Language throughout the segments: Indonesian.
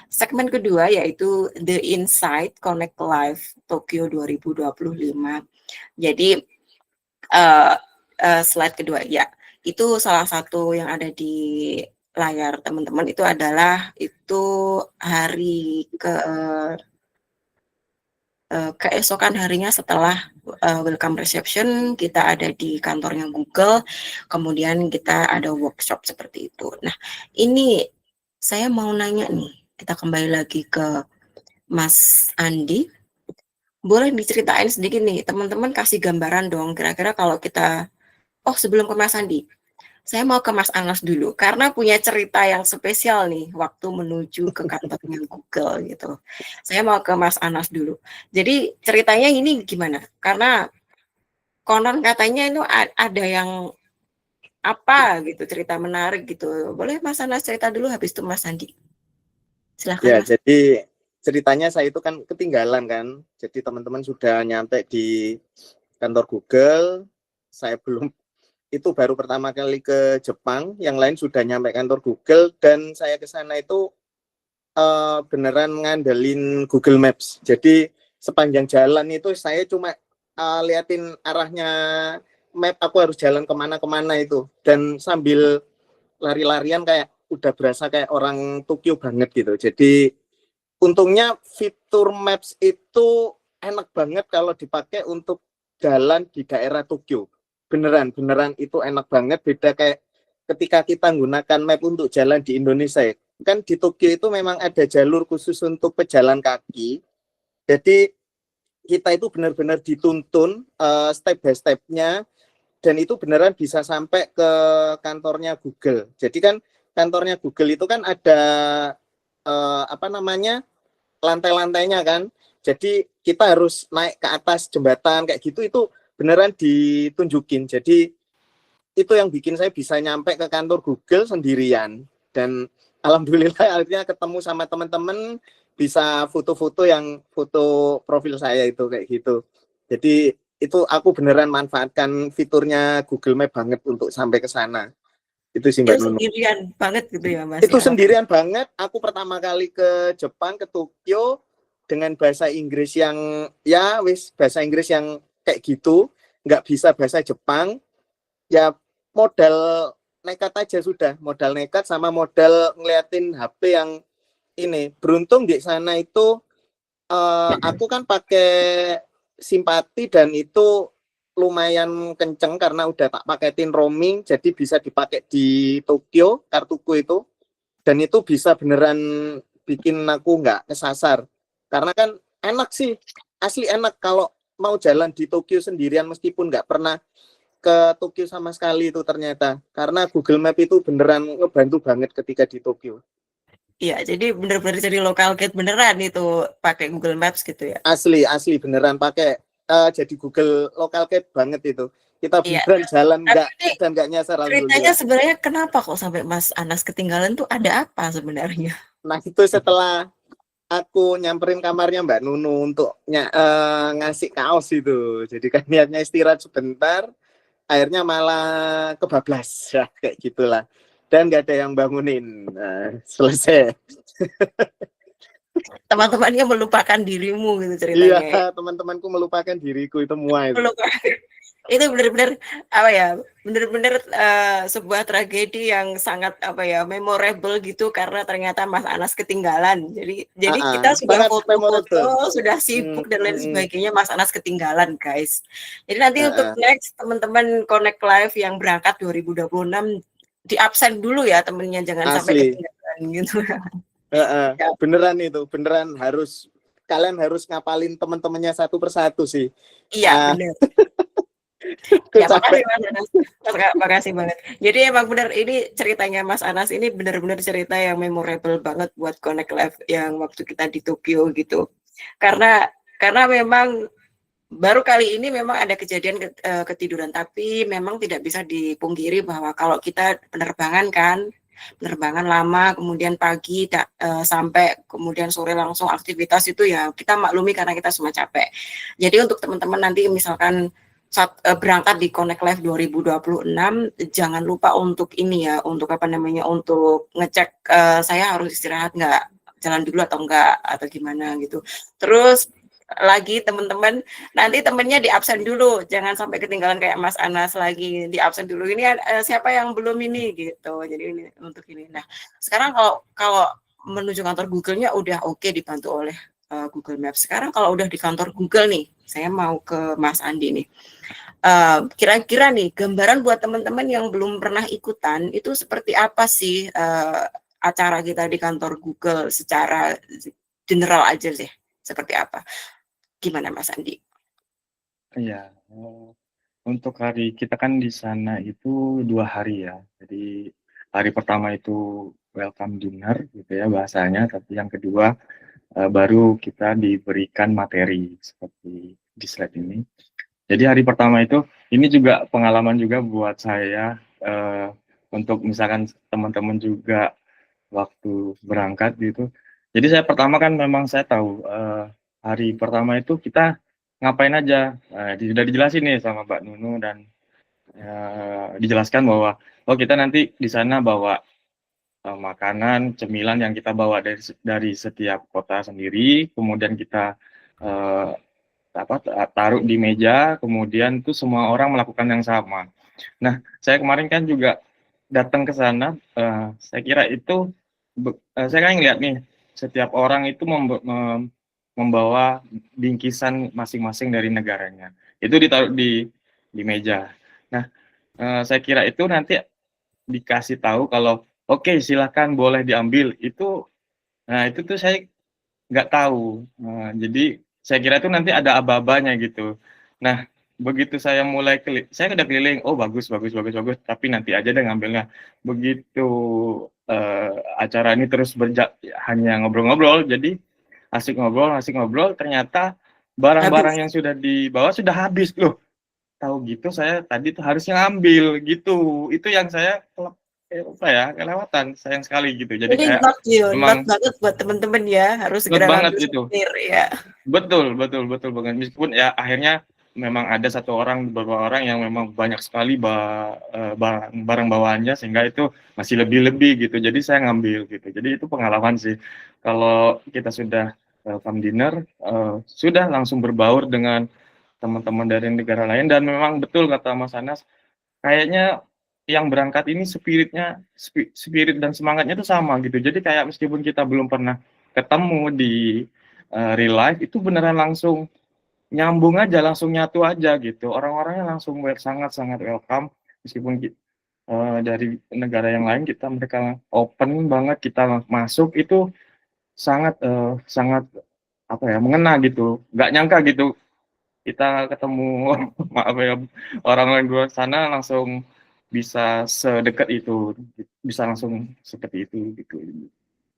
Segmen kedua yaitu The Insight Connect Live Tokyo 2025. Jadi slide kedua ya, itu salah satu yang ada di layar teman-teman itu adalah hari keesokan harinya setelah welcome reception, kita ada di kantornya Google, kemudian kita ada workshop seperti itu. Nah, ini saya mau nanya nih, kita kembali lagi ke Mas Andi. Boleh diceritain sedikit nih, teman-teman kasih gambaran dong, kira-kira kalau kita, sebelum ke Mas Andi, saya mau ke Mas Anas dulu, karena punya cerita yang spesial nih, waktu menuju ke kantornya Google gitu. Saya mau ke Mas Anas dulu. Jadi ceritanya ini gimana? Karena konon katanya itu ada yang apa gitu, cerita menarik gitu. Boleh Mas Anas cerita dulu, habis itu Mas Andi. Silahkan Ya, Mas. jadi ceritanya saya itu kan ketinggalan kan. Jadi teman-teman sudah nyampe di kantor Google, saya belum, itu baru pertama kali ke Jepang, yang lain sudah nyampe kantor Google, dan saya ke sana itu beneran ngandelin Google Maps. Jadi sepanjang jalan itu saya cuma liatin arahnya map, aku harus jalan kemana-kemana itu, dan sambil lari-larian kayak udah berasa kayak orang Tokyo banget gitu. Jadi untungnya fitur Maps itu enak banget kalau dipakai untuk jalan di daerah Tokyo. Beneran itu enak banget, beda kayak ketika kita menggunakan map untuk jalan di Indonesia. Kan di Tokyo itu memang ada jalur khusus untuk pejalan kaki. Jadi kita itu benar-benar dituntun step by step-nya, dan itu beneran bisa sampai ke kantornya Google. Jadi kan kantornya Google itu kan ada lantai-lantainya kan. Jadi kita harus naik ke atas jembatan kayak gitu, itu beneran ditunjukin. Jadi itu yang bikin saya bisa nyampe ke kantor Google sendirian, dan alhamdulillah akhirnya ketemu sama teman-teman, bisa foto-foto yang foto profil saya itu kayak gitu. Jadi itu aku beneran manfaatkan fiturnya Google Map banget untuk sampai ke sana. Itu sih Mbak Nunu. Sendirian banget gitu ya Mas Itu ya. sendirian banget. Aku pertama kali ke Jepang, ke Tokyo, dengan bahasa Inggris yang bahasa Inggris yang kayak gitu, nggak bisa bahasa Jepang. Ya modal nekat aja sudah, modal nekat sama modal ngeliatin HP yang ini. Beruntung di sana itu aku kan pakai simpati, dan itu lumayan kenceng karena udah tak paketin roaming, jadi bisa dipakai di Tokyo kartuku itu, dan itu bisa beneran bikin aku nggak kesasar. Karena kan enak sih, asli enak kalau mau jalan di Tokyo sendirian meskipun nggak pernah ke Tokyo sama sekali itu ternyata, karena Google Map itu beneran ngebantu banget ketika di Tokyo. Iya, jadi benar-benar jadi local guide beneran itu pakai Google Maps gitu ya. Asli beneran pakai jadi Google local guide banget itu. Kita Iya. beneran jalan Tapi nggak nyasar, ceritanya alhamdulillah. sebenarnya kenapa kok sampai Mas Anas ketinggalan tuh, ada apa sebenarnya? Nah itu setelah aku nyamperin kamarnya Mbak Nunu untuk ngasih kaos itu. Jadi kan niatnya istirahat sebentar, akhirnya malah kebablas ya, kayak gitulah. Dan nggak ada yang bangunin. Nah, selesai. Teman-temannya melupakan dirimu gitu Iya, ceritanya. teman-temanku melupakan diriku itu semua itu. Itu benar-benar apa ya? Benar-benar sebuah tragedi yang sangat apa ya, memorable gitu karena ternyata Mas Anas ketinggalan. Jadi kita sudah Sangat memorable. foto-foto, sudah sibuk dan lain sebagainya, Mas Anas ketinggalan, guys. Jadi nanti untuk next teman-teman Connect Live yang berangkat 2026 di absen dulu ya temennya, jangan sampai Asli. ketinggalan gitu. Ya. Beneran itu, beneran kalian harus ngapalin teman-temannya satu persatu sih. Iya, benar. Ya, makasih Mas Anas. Makasih banget. Jadi emang benar, ini ceritanya Mas Anas ini benar-benar cerita yang memorable banget buat Connect Live yang waktu kita di Tokyo gitu. Karena memang baru kali ini memang ada kejadian ketiduran, tapi memang tidak bisa dipungkiri bahwa kalau kita penerbangan lama, kemudian pagi sampai kemudian sore langsung aktivitas itu ya kita maklumi karena kita semua capek. Jadi untuk teman-teman nanti misalkan saat berangkat di Connect Live 2026, jangan lupa untuk ini ya, untuk ngecek saya harus istirahat nggak, jalan dulu atau enggak atau gimana gitu. Terus lagi teman-teman, nanti temennya di absen dulu, jangan sampai ketinggalan kayak Mas Anas lagi di absen dulu. Ini siapa yang belum ini gitu. Jadi ini untuk ini. Nah, sekarang kalau kalau menuju kantor Google-nya udah oke dibantu oleh Google Maps. Sekarang kalau udah di kantor Google nih, saya mau ke Mas Andi nih. Kira-kira nih gambaran buat teman-teman yang belum pernah ikutan itu seperti apa sih acara kita di kantor Google secara general aja sih, seperti apa? Gimana Mas Andi? Iya, untuk hari kita kan di sana itu 2 hari ya. Jadi hari pertama itu welcome dinner gitu ya bahasanya, tapi yang kedua baru kita diberikan materi seperti di slide ini. Jadi hari pertama itu ini juga pengalaman juga buat saya untuk misalkan teman-teman juga waktu berangkat gitu. Jadi saya pertama kan memang saya tahu hari pertama itu kita ngapain aja. Sudah dijelasin nih sama Mbak Nunu dan dijelaskan bahwa oh kita nanti di sana bawa makanan, cemilan yang kita bawa dari setiap kota sendiri, kemudian kita taruh di meja, kemudian itu semua orang melakukan yang sama. Nah, saya kemarin kan juga datang ke sana, saya kira itu saya kan ngeliat nih setiap orang itu membawa bingkisan masing-masing dari negaranya. Itu ditaruh di meja. Nah, saya kira itu nanti dikasih tahu kalau oke, silakan boleh diambil. Nah itu tuh saya nggak tahu. Jadi saya kira itu nanti ada aba-abanya gitu. Nah, begitu saya mulai saya udah keliling, oh bagus, tapi nanti aja deh ngambilnya. Begitu acara ini terus hanya ngobrol-ngobrol, jadi asik ngobrol, ternyata barang-barang yang sudah dibawa sudah habis loh. Tahu gitu saya tadi tuh harusnya ngambil gitu. Itu yang saya kelewatan, sayang sekali gitu. Jadi Ini kayak not memang banget buat teman-teman ya, harus not segera banget ngambil gitu. souvenir ya. Betul banget. Meskipun ya akhirnya memang ada beberapa orang yang memang banyak sekali barang bawaannya sehingga itu masih lebih gitu. Jadi saya ngambil gitu. Jadi itu pengalaman sih. Kalau kita sudah welcome dinner, sudah langsung berbaur dengan teman-teman dari negara lain dan memang betul kata Mas Anas, kayaknya yang berangkat ini spirit dan semangatnya itu sama gitu. Jadi kayak meskipun kita belum pernah ketemu di real life itu beneran langsung nyambung aja, langsung nyatu aja gitu. Orang-orangnya langsung sangat-sangat welcome meskipun dari negara yang lain mereka open banget, kita masuk itu sangat mengena gitu. Nggak nyangka gitu kita ketemu maaf ya orang luar sana langsung bisa sedekat itu, bisa langsung seperti itu gitu.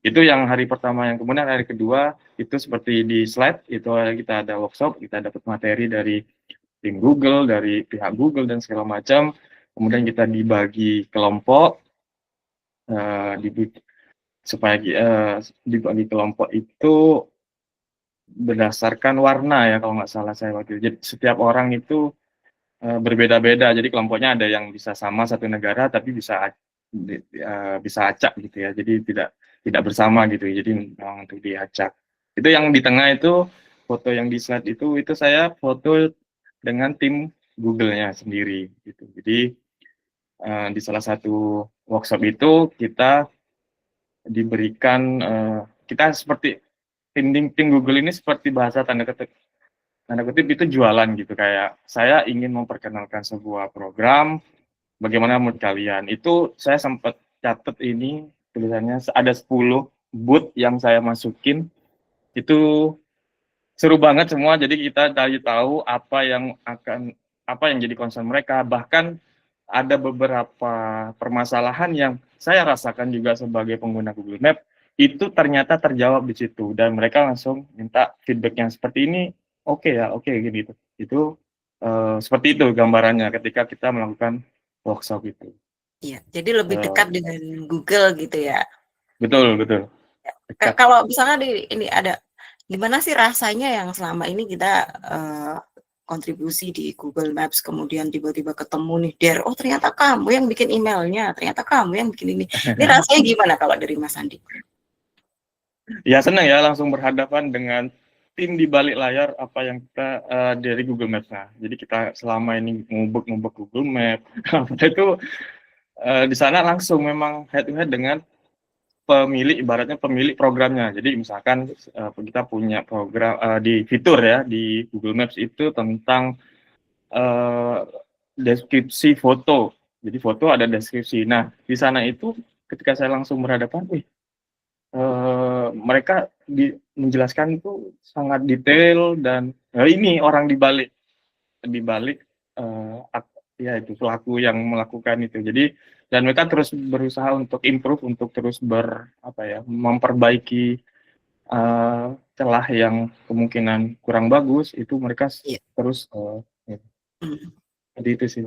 Itu yang hari pertama. Yang kemudian hari kedua itu seperti di slide itu kita ada workshop, kita dapat materi dari tim Google, dari pihak Google dan segala macam. Kemudian kita dibagi kelompok, dibagi kelompok itu berdasarkan warna ya kalau nggak salah saya waktu itu. Jadi setiap orang itu berbeda-beda. Jadi kelompoknya ada yang bisa sama satu negara tapi bisa acak gitu ya. Jadi tidak bersama gitu. Jadi memang untuk diacak. Itu yang di tengah itu foto yang di slide itu saya foto dengan tim Google-nya sendiri gitu. Jadi di salah satu workshop itu kita diberikan kita seperti tim Google ini seperti bahasa tanda kutip itu jualan gitu, kayak saya ingin memperkenalkan sebuah program, bagaimana menurut kalian? Itu saya sempat catat ini tulisannya ada 10 booth yang saya masukin, itu seru banget semua. Jadi kita cari tahu apa yang jadi concern mereka, bahkan ada beberapa permasalahan yang saya rasakan juga sebagai pengguna Google Map itu ternyata terjawab di situ dan mereka langsung minta feedback yang seperti ini. Oke ya, oke gitu. Itu seperti itu gambarannya ketika kita melakukan workshop itu. Iya, jadi lebih dekat dengan Google gitu ya. Betul. Kalau misalnya ini ada gimana sih rasanya yang selama ini kita kontribusi di Google Maps, kemudian tiba-tiba ketemu nih oh ternyata kamu yang bikin emailnya, ternyata kamu yang bikin ini. Ini rasanya gimana kalau dari Mas Andi? Ya senang ya langsung berhadapan dengan tim di balik layar apa yang kita dari Google Maps. Nah, jadi kita selama ini ngubek-ngubek Google Map, apa itu di sana langsung memang head to head dengan pemilik, ibaratnya pemilik programnya. Jadi misalkan kita punya program di fitur ya di Google Maps itu tentang deskripsi foto. Jadi foto ada deskripsi. Nah, di sana itu ketika saya langsung berhadapan, mereka menjelaskan itu sangat detail dan ini orang di balik ya itu pelaku yang melakukan itu. Jadi dan mereka terus berusaha untuk improve, untuk terus memperbaiki celah yang kemungkinan kurang bagus itu mereka Iya. terus ya. Jadi itu sih.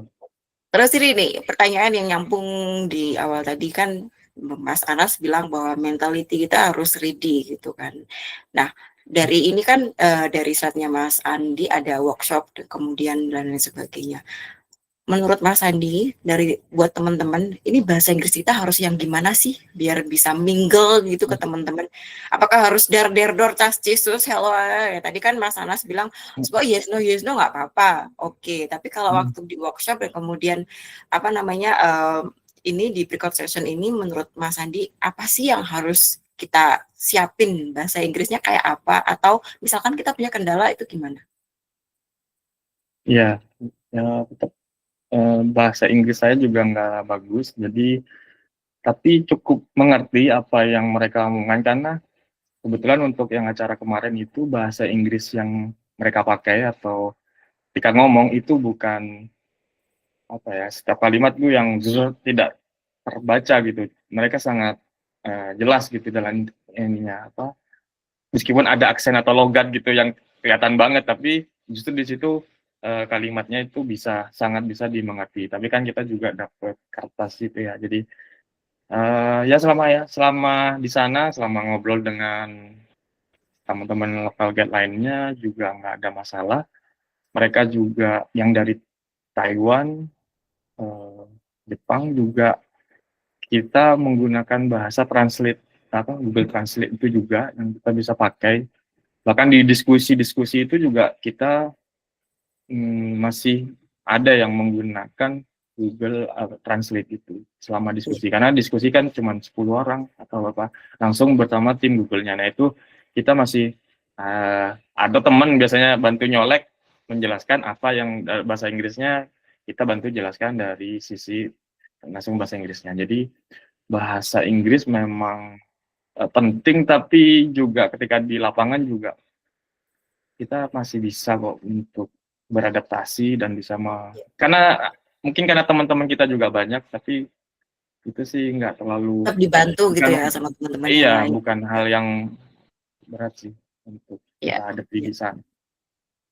Terus ini nih pertanyaan yang nyambung di awal tadi kan Mas Anas bilang bahwa mentality kita harus ready gitu kan. Nah dari ini kan dari slide-nya Mas Andi ada workshop kemudian dan lain sebagainya. Menurut Mas Andi, buat teman-teman, ini bahasa Inggris kita harus yang gimana sih biar bisa mingle gitu ke teman-teman? Apakah harus dor tas Jesus hello ya? Tadi kan Mas Anas bilang, oh yes no nggak apa-apa. Oke, tapi kalau waktu di workshop dan kemudian ini di breakout session ini, menurut Mas Andi, apa sih yang harus kita siapin bahasa Inggrisnya kayak apa? Atau misalkan kita punya kendala itu gimana? Ya tetap bahasa Inggris saya juga nggak bagus, jadi tapi cukup mengerti apa yang mereka omongkan karena kebetulan untuk yang acara kemarin itu bahasa Inggris yang mereka pakai atau ketika ngomong itu bukan setiap kalimat itu yang tidak terbaca gitu. Mereka sangat jelas gitu dalam ininya meskipun ada aksen atau logat gitu yang kelihatan banget, tapi justru di situ kalimatnya itu sangat bisa dimengerti. Tapi kan kita juga dapat kertas gitu ya. Jadi selama di sana, selama ngobrol dengan teman-teman lokal guide lainnya juga nggak ada masalah. Mereka juga yang dari Taiwan, Jepang juga kita menggunakan bahasa translate Google Translate itu juga yang kita bisa pakai. Bahkan di diskusi-diskusi itu juga kita masih ada yang menggunakan Google Translate itu selama diskusi. Karena diskusi kan cuma 10 orang atau langsung bersama tim Google-nya. Nah itu kita masih ada teman biasanya bantu nyolek menjelaskan apa yang bahasa Inggrisnya kita bantu jelaskan dari sisi langsung bahasa Inggrisnya. Jadi bahasa Inggris memang penting, tapi juga ketika di lapangan juga kita masih bisa kok untuk beradaptasi dan bisa karena teman-teman kita juga banyak, tapi itu sih nggak terlalu Tetap dibantu gitu ya sama teman-teman yang iya lain. bukan hal yang berat sih untuk kita Ya. hadapi di sana.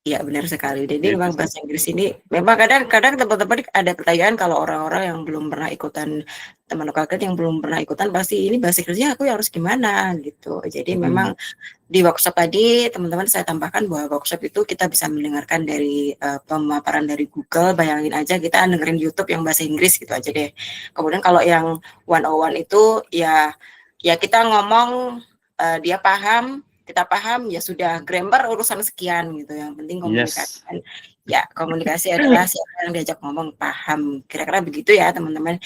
Iya benar sekali. Jadi Itu memang sih. bahasa Inggris ini memang kadang-kadang teman-teman ada pertanyaan kalau orang-orang yang belum pernah ikutan teman lokal yang belum pernah ikutan pasti ini bahasa Inggrisnya aku harus gimana gitu. Jadi memang di workshop tadi teman-teman saya tambahkan bahwa workshop itu kita bisa mendengarkan dari pemaparan dari Google. Bayangin aja kita dengerin YouTube yang bahasa Inggris gitu aja deh. Kemudian kalau yang 101 itu ya kita ngomong dia paham, kita paham ya sudah, grammar urusan sekian gitu, yang penting komunikasi kan. Ya komunikasi adalah siapa yang diajak ngomong paham, kira-kira begitu ya teman-teman.